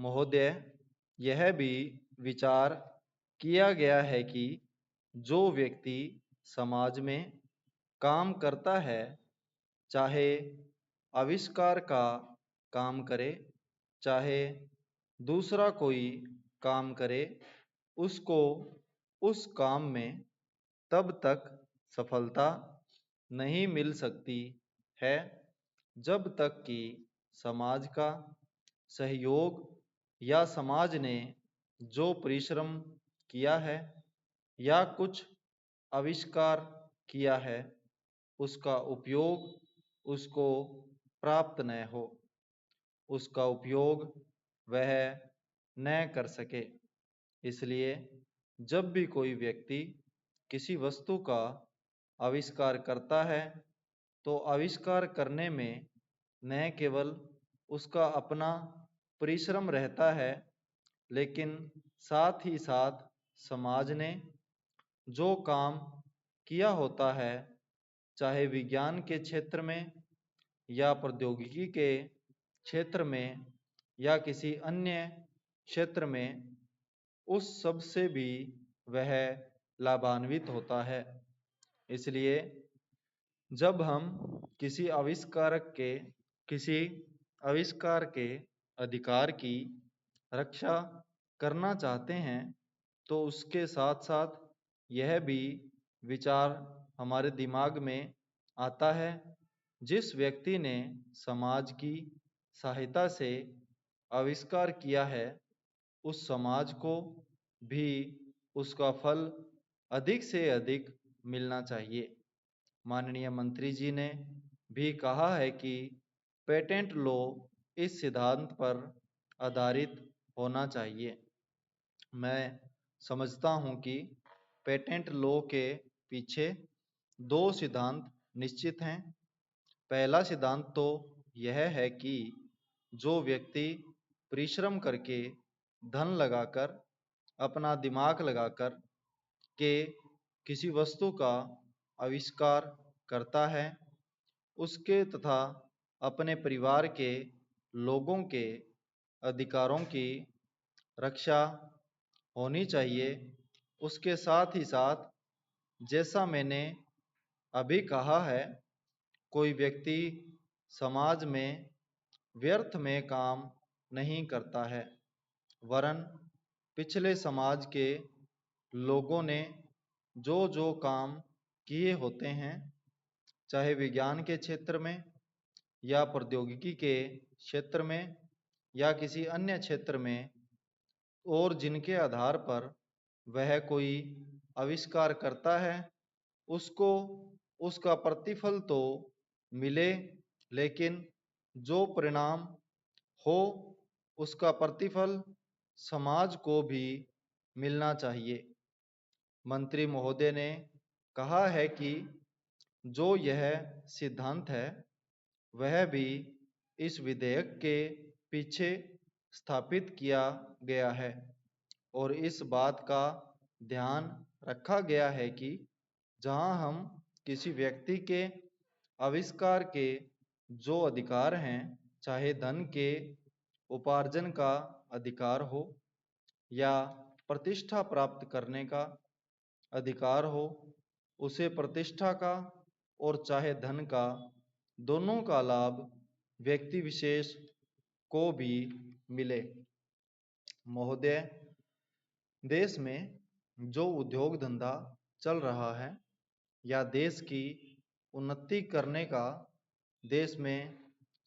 महोदय, यह भी विचार किया गया है कि जो व्यक्ति समाज में काम करता है, चाहे आविष्कार का काम करे, चाहे दूसरा कोई काम करे, उसको उस काम में तब तक सफलता नहीं मिल सकती है जब तक कि समाज का सहयोग या समाज ने जो परिश्रम किया है या कुछ आविष्कार किया है उसका उपयोग उसको प्राप्त न हो, उसका उपयोग वह न कर सके। इसलिए जब भी कोई व्यक्ति किसी वस्तु का आविष्कार करता है तो आविष्कार करने में न केवल उसका अपना परिश्रम रहता है, लेकिन साथ ही साथ समाज ने जो काम किया होता है, चाहे विज्ञान के क्षेत्र में या प्रौद्योगिकी के क्षेत्र में या किसी अन्य क्षेत्र में, उस सब से भी वह लाभान्वित होता है। इसलिए जब हम किसी आविष्कार के अधिकार की रक्षा करना चाहते हैं तो उसके साथ साथ यह भी विचार हमारे दिमाग में आता है, जिस व्यक्ति ने समाज की सहायता से आविष्कार किया है उस समाज को भी उसका फल अधिक से अधिक मिलना चाहिए। माननीय मंत्री जी ने भी कहा है कि पेटेंट लॉ इस सिद्धांत पर आधारित होना चाहिए। मैं समझता हूँ कि पेटेंट लॉ के पीछे दो सिद्धांत निश्चित हैं। पहला सिद्धांत तो यह है कि जो व्यक्ति परिश्रम करके, धन लगाकर, अपना दिमाग लगाकर के किसी वस्तु का आविष्कार करता है, उसके तथा अपने परिवार के लोगों के अधिकारों की रक्षा होनी चाहिए। उसके साथ ही साथ, जैसा मैंने अभी कहा है, कोई व्यक्ति समाज में व्यर्थ में काम नहीं करता है, वरन पिछले समाज के लोगों ने जो जो काम किए होते हैं, चाहे विज्ञान के क्षेत्र में या प्रौद्योगिकी के क्षेत्र में या किसी अन्य क्षेत्र में, और जिनके आधार पर वह कोई आविष्कार करता है, उसको उसका प्रतिफल तो मिले, लेकिन जो परिणाम हो उसका प्रतिफल समाज को भी मिलना चाहिए। मंत्री महोदय ने कहा है कि जो यह सिद्धांत है वह भी इस विधेयक के पीछे स्थापित किया गया है और इस बात का ध्यान रखा गया है कि जहां हम किसी व्यक्ति के आविष्कार के जो अधिकार हैं, चाहे धन के उपार्जन का अधिकार हो या प्रतिष्ठा प्राप्त करने का अधिकार हो, उसे प्रतिष्ठा का और चाहे धन का, दोनों का लाभ व्यक्ति विशेष को भी मिले। महोदय, देश में जो उद्योग धंधा चल रहा है या देश की उन्नति करने का, देश में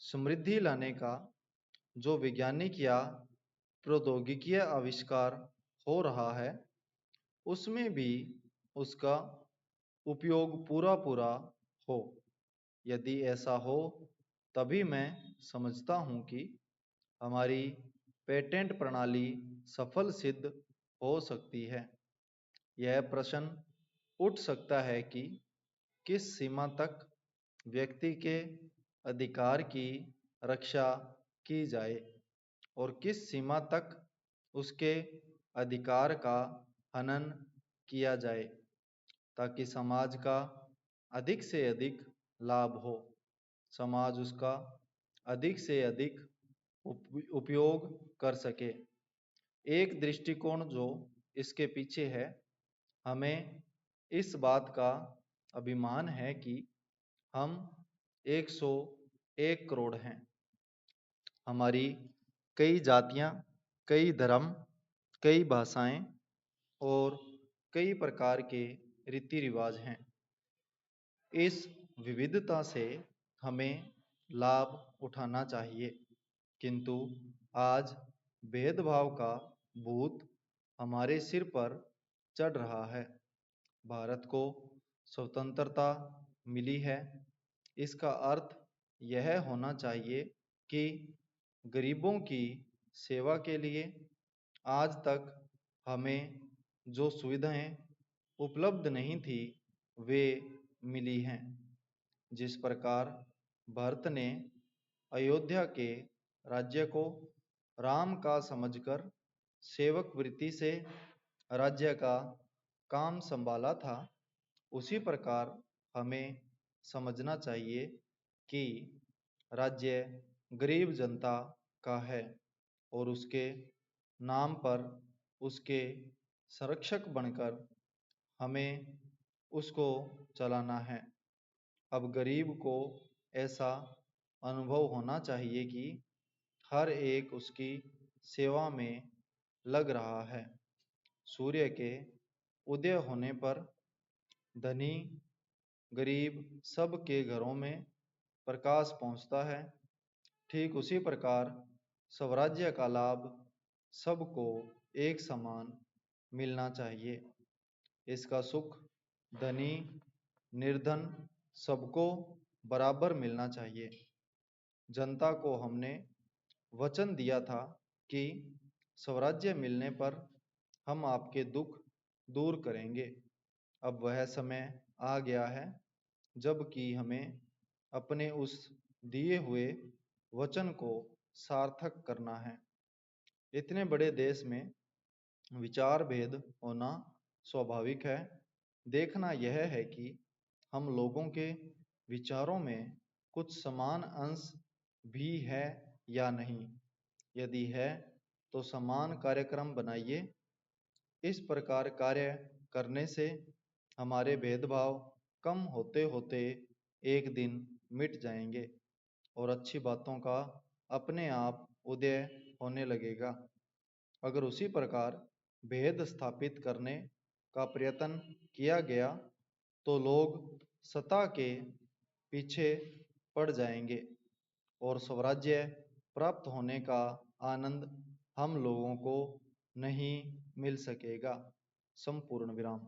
समृद्धि लाने का जो वैज्ञानिक या प्रौद्योगिकीय आविष्कार हो रहा है, उसमें भी उसका उपयोग पूरा पूरा हो। यदि ऐसा हो तभी मैं समझता हूँ कि हमारी पेटेंट प्रणाली सफल सिद्ध हो सकती है। यह प्रश्न उठ सकता है कि किस सीमा तक व्यक्ति के अधिकार की रक्षा की जाए और किस सीमा तक उसके अधिकार का हनन किया जाए, ताकि समाज का अधिक से अधिक लाभ हो, समाज उसका अधिक से अधिक उपयोग कर सके। एक दृष्टिकोण जो इसके पीछे है, हमें इस बात का अभिमान है कि हम 101 करोड़ हैं। हमारी कई जातियां, कई धर्म, कई भाषाएं और कई प्रकार के रीति रिवाज हैं। इस विविधता से हमें लाभ उठाना चाहिए, किंतु आज भेदभाव का भूत हमारे सिर पर चढ़ रहा है। भारत को स्वतंत्रता मिली है, इसका अर्थ यह होना चाहिए कि गरीबों की सेवा के लिए आज तक हमें जो सुविधाएं उपलब्ध नहीं थी वे मिली हैं। जिस प्रकार भरत ने अयोध्या के राज्य को राम का समझकर सेवक वृत्ति से राज्य का काम संभाला था, उसी प्रकार हमें समझना चाहिए कि राज्य गरीब जनता का है और उसके नाम पर उसके संरक्षक बनकर हमें उसको चलाना है। अब गरीब को ऐसा अनुभव होना चाहिए कि हर एक उसकी सेवा में लग रहा है। सूर्य के उदय होने पर धनी गरीब सबके घरों में प्रकाश पहुंचता है। ठीक उसी प्रकार स्वराज्य का लाभ सबको एक समान मिलना चाहिए। इसका सुख धनी निर्धन सबको बराबर मिलना चाहिए। जनता को हमने वचन दिया था कि स्वराज्य मिलने पर हम आपके दुख दूर करेंगे। अब वह समय आ गया है जबकि हमें अपने उस दिए हुए वचन को सार्थक करना है। इतने बड़े देश में विचार भेद होना स्वाभाविक है। देखना यह है कि हम लोगों के विचारों में कुछ समान अंश भी है या नहीं। यदि है तो समान कार्यक्रम बनाइए। इस प्रकार कार्य करने से हमारे भेदभाव कम होते होते एक दिन मिट जाएंगे और अच्छी बातों का अपने आप उदय होने लगेगा। अगर उसी प्रकार भेद स्थापित करने का प्रयत्न किया गया तो लोग सत्ता के पीछे पड़ जाएंगे और स्वराज्य प्राप्त होने का आनंद हम लोगों को नहीं मिल सकेगा। संपूर्ण विराम।